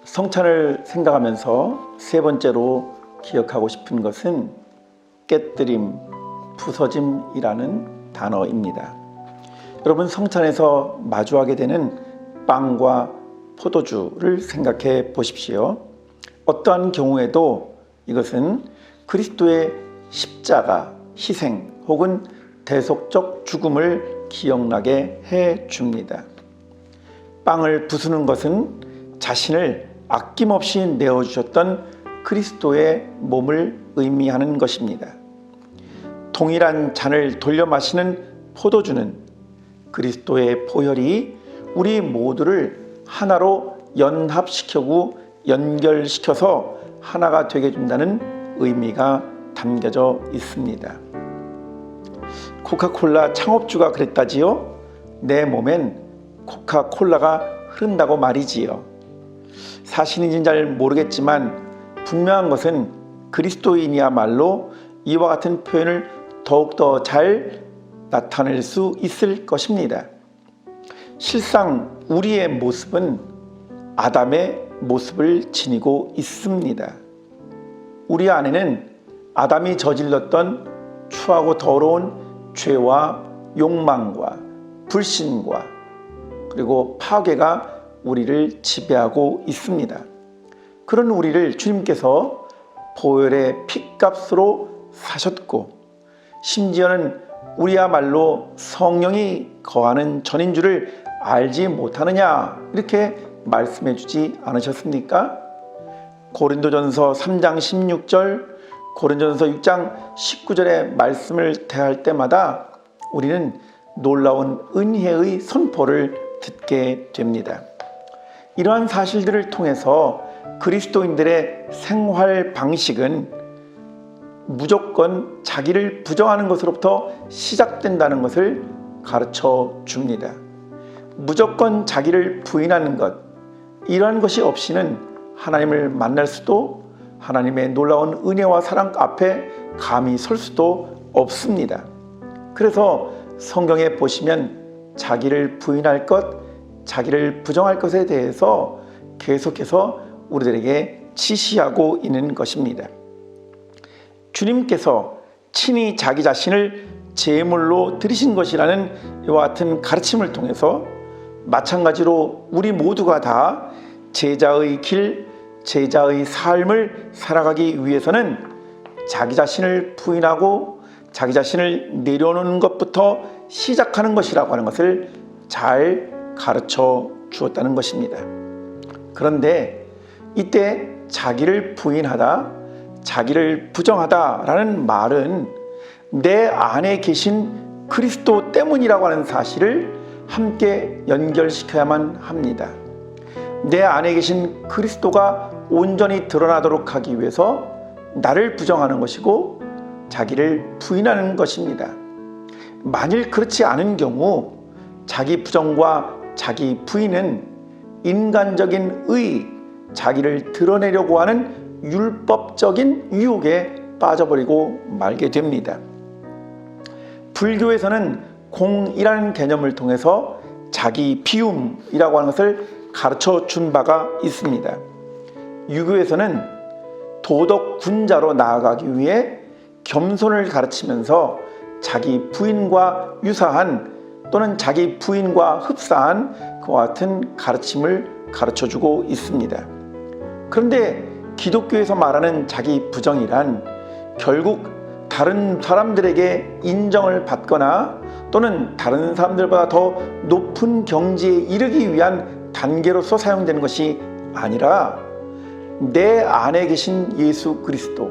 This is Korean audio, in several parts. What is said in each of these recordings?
성찬을 생각하면서 세 번째로 기억하고 싶은 것은 깨뜨림, 부서짐이라는 단어입니다. 여러분, 성찬에서 마주하게 되는 빵과 포도주를 생각해 보십시오. 어떠한 경우에도 이것은 그리스도의 십자가, 희생 혹은 대속적 죽음을 기억나게 해 줍니다. 빵을 부수는 것은 자신을 아낌없이 내어주셨던 그리스도의 몸을 의미하는 것입니다. 동일한 잔을 돌려 마시는 포도주는 그리스도의 보혈이 우리 모두를 하나로 연합시키고 연결시켜서 하나가 되게 해준다는 의미가 담겨져 있습니다. 코카콜라 창업주가 그랬다지요. 내 몸엔 코카콜라가 흐른다고 말이지요. 사실인지는 잘 모르겠지만 분명한 것은 그리스도인이야말로 이와 같은 표현을 더욱더 잘 나타낼 수 있을 것입니다. 실상 우리의 모습은 아담의 모습을 지니고 있습니다. 우리 안에는 아담이 저질렀던 추하고 더러운 죄와 욕망과 불신과 그리고 파괴가 우리를 지배하고 있습니다. 그런 우리를 주님께서 보혈의 피값으로 사셨고, 심지어는 우리야말로 성령이 거하는 전인 줄을 알지 못하느냐, 이렇게 말씀해 주지 않으셨습니까? 고린도전서 3장 16절, 고린도전서 6장 19절의 말씀을 대할 때마다 우리는 놀라운 은혜의 선포를 듣게 됩니다. 이러한 사실들을 통해서 그리스도인들의 생활 방식은 무조건 자기를 부정하는 것으로부터 시작된다는 것을 가르쳐 줍니다. 무조건 자기를 부인하는 것, 이러한 것이 없이는 하나님을 만날 수도, 하나님의 놀라운 은혜와 사랑 앞에 감히 설 수도 없습니다. 그래서 성경에 보시면 자기를 부인할 것, 자기를 부정할 것에 대해서 계속해서 우리들에게 지시하고 있는 것입니다. 주님께서 친히 자기 자신을 제물로 드리신 것이라는 이와 같은 가르침을 통해서 마찬가지로 우리 모두가 다 제자의 길, 제자의 삶을 살아가기 위해서는 자기 자신을 부인하고 자기 자신을 내려놓는 것부터 시작하는 것이라고 하는 것을 잘 가르쳐 주었다는 것입니다. 그런데 이때 자기를 부인하다, 자기를 부정하다라는 말은 내 안에 계신 그리스도 때문이라고 하는 사실을 함께 연결시켜야만 합니다. 내 안에 계신 그리스도가 온전히 드러나도록 하기 위해서 나를 부정하는 것이고 자기를 부인하는 것입니다. 만일 그렇지 않은 경우 자기 부정과 자기 부인은 인간적인 자기를 드러내려고 하는 율법적인 유혹에 빠져버리고 말게 됩니다. 불교에서는 공이라는 개념을 통해서 자기 비움이라고 하는 것을 가르쳐 준 바가 있습니다. 유교에서는 도덕 군자로 나아가기 위해 겸손을 가르치면서 자기 부인과 유사한 또는 자기 부인과 흡사한 그와 같은 가르침을 가르쳐주고 있습니다. 그런데 기독교에서 말하는 자기 부정이란 결국 다른 사람들에게 인정을 받거나 또는 다른 사람들보다 더 높은 경지에 이르기 위한 단계로서 사용되는 것이 아니라 내 안에 계신 예수 그리스도,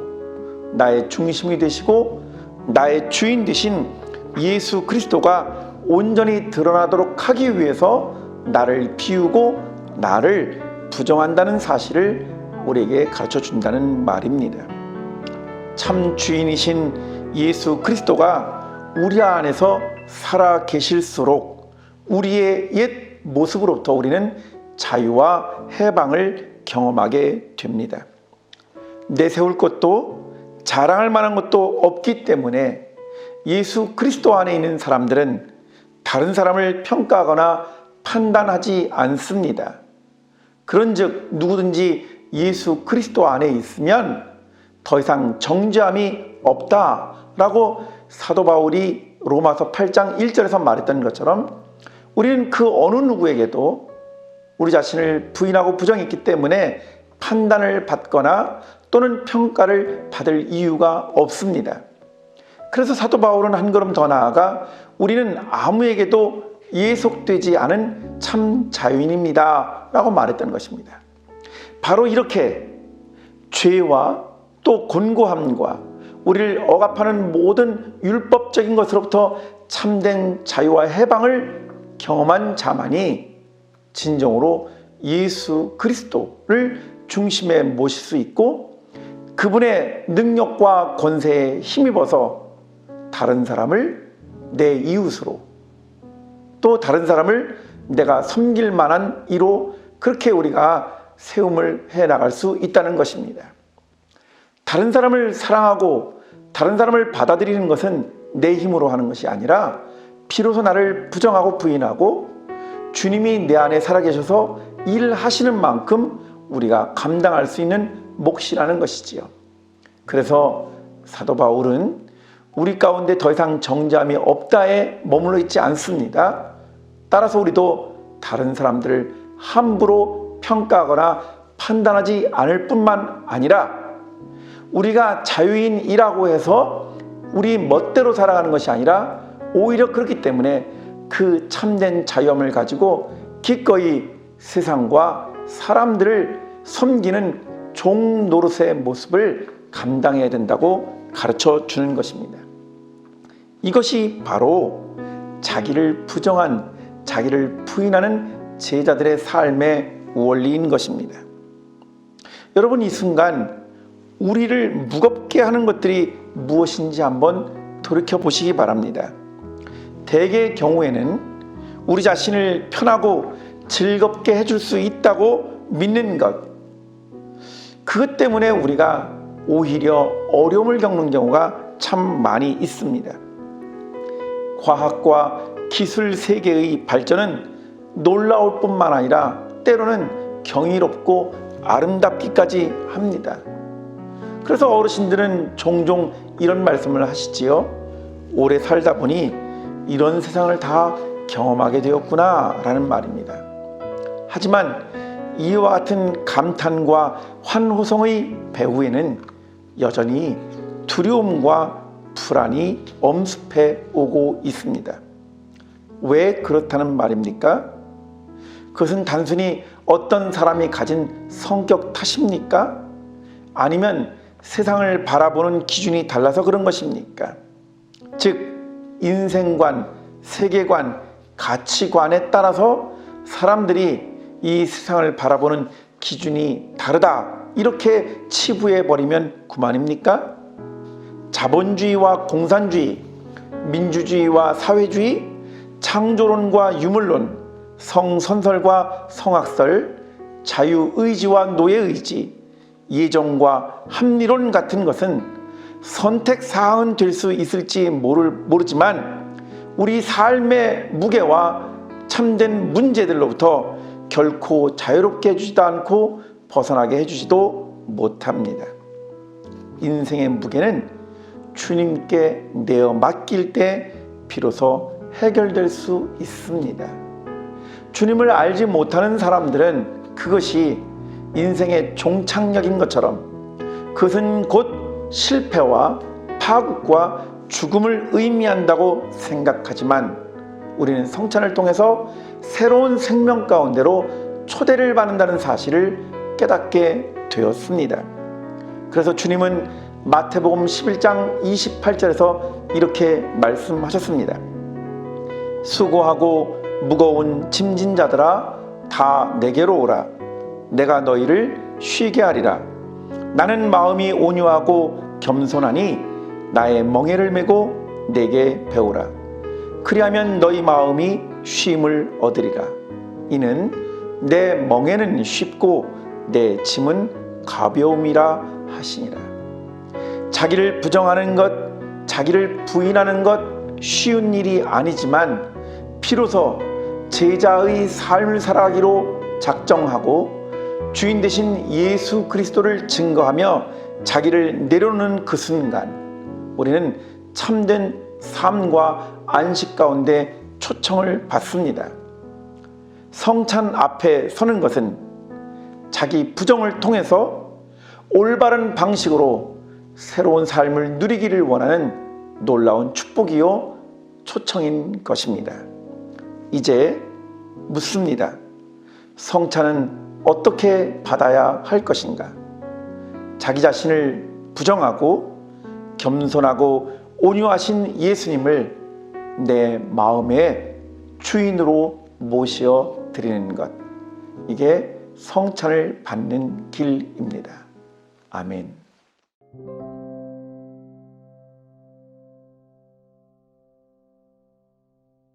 나의 중심이 되시고 나의 주인 되신 예수 그리스도가 온전히 드러나도록 하기 위해서 나를 비우고 나를 부정한다는 사실을 우리에게 가르쳐 준다는 말입니다. 참 주인이신 예수 그리스도가 우리 안에서 살아 계실수록 우리의 옛 모습으로부터 우리는 자유와 해방을 경험하게 됩니다. 내세울 것도 자랑할 만한 것도 없기 때문에 예수 그리스도 안에 있는 사람들은 다른 사람을 평가하거나 판단하지 않습니다. 그런즉 누구든지 예수 그리스도 안에 있으면 더 이상 정죄함이 없다라고 사도 바울이 로마서 8장 1절에서 말했던 것처럼 우리는 그 어느 누구에게도 우리 자신을 부인하고 부정했기 때문에 판단을 받거나 또는 평가를 받을 이유가 없습니다. 그래서 사도 바울은 한 걸음 더 나아가 우리는 아무에게도 예속되지 않은 참 자유인입니다 라고 말했던 것입니다. 바로 이렇게 죄와 또 곤고함과 우리를 억압하는 모든 율법적인 것으로부터 참된 자유와 해방을 경험한 자만이 진정으로 예수 그리스도를 중심에 모실 수 있고 그분의 능력과 권세에 힘입어서 다른 사람을 내 이웃으로 또 다른 사람을 내가 섬길 만한 이로 그렇게 우리가 세움을 해나갈 수 있다는 것입니다. 다른 사람을 사랑하고 다른 사람을 받아들이는 것은 내 힘으로 하는 것이 아니라 비로소 나를 부정하고 부인하고 주님이 내 안에 살아계셔서 일하시는 만큼 우리가 감당할 수 있는 몫이라는 것이지요. 그래서 사도 바울은 우리 가운데 더 이상 정죄함이 없다에 머물러 있지 않습니다. 따라서 우리도 다른 사람들을 함부로 평가하거나 판단하지 않을 뿐만 아니라 우리가 자유인이라고 해서 우리 멋대로 살아가는 것이 아니라 오히려 그렇기 때문에 그 참된 자유함을 가지고 기꺼이 세상과 사람들을 섬기는 종 노릇의 모습을 감당해야 된다고 가르쳐 주는 것입니다. 이것이 바로 자기를 부정한, 자기를 부인하는 제자들의 삶의 원리인 것입니다. 여러분, 이 순간 우리를 무겁게 하는 것들이 무엇인지 한번 돌이켜 보시기 바랍니다. 대개의 경우에는 우리 자신을 편하고 즐겁게 해줄 수 있다고 믿는 것, 그것 때문에 우리가 오히려 어려움을 겪는 경우가 참 많이 있습니다. 과학과 기술 세계의 발전은 놀라울 뿐만 아니라 때로는 경이롭고 아름답기까지 합니다. 그래서 어르신들은 종종 이런 말씀을 하시지요. 오래 살다 보니 이런 세상을 다 경험하게 되었구나 라는 말입니다. 하지만 이와 같은 감탄과 환호성의 배후에는 여전히 두려움과 불안이 엄습해 오고 있습니다. 왜 그렇다는 말입니까? 그것은 단순히 어떤 사람이 가진 성격 탓입니까? 아니면 세상을 바라보는 기준이 달라서 그런 것입니까? 즉 인생관, 세계관, 가치관에 따라서 사람들이 이 세상을 바라보는 기준이 다르다 이렇게 치부해버리면 그만입니까? 자본주의와 공산주의, 민주주의와 사회주의, 창조론과 유물론, 성선설과 성악설, 자유의지와 노예의지, 예정과 합리론 같은 것은 선택사항은 될 수 있을지 모르지만 우리 삶의 무게와 참된 문제들로부터 결코 자유롭게 해주지도 않고 벗어나게 해주지도 못합니다. 인생의 무게는 주님께 내어 맡길 때 비로소 해결될 수 있습니다. 주님을 알지 못하는 사람들은 그것이 인생의 종착역인 것처럼 그것은 곧 실패와 파국과 죽음을 의미한다고 생각하지만 우리는 성찬을 통해서 새로운 생명 가운데로 초대를 받는다는 사실을 깨닫게 되었습니다. 그래서 주님은 마태복음 11장 28절에서 이렇게 말씀하셨습니다. 수고하고 무거운 짐진 자들아 다 내게로 오라. 내가 너희를 쉬게 하리라. 나는 마음이 온유하고 겸손하니 나의 멍에를 메고 내게 배우라. 그리하면 너희 마음이 쉼을 얻으리라. 이는 내 멍에는 쉽고 내 짐은 가벼움이라 하시니라. 자기를 부정하는 것, 자기를 부인하는 것 쉬운 일이 아니지만 비로소 제자의 삶을 살아가기로 작정하고 주인 되신 예수 그리스도를 증거하며 자기를 내려놓는 그 순간 우리는 참된 삶과 안식 가운데 초청을 받습니다. 성찬 앞에 서는 것은 자기 부정을 통해서 올바른 방식으로 새로운 삶을 누리기를 원하는 놀라운 축복이요 초청인 것입니다. 이제 묻습니다. 성찬은 어떻게 받아야 할 것인가? 자기 자신을 부정하고 겸손하고 온유하신 예수님을 내 마음의 주인으로 모셔 드리는 것, 이게 성찬을 받는 길입니다. 아멘.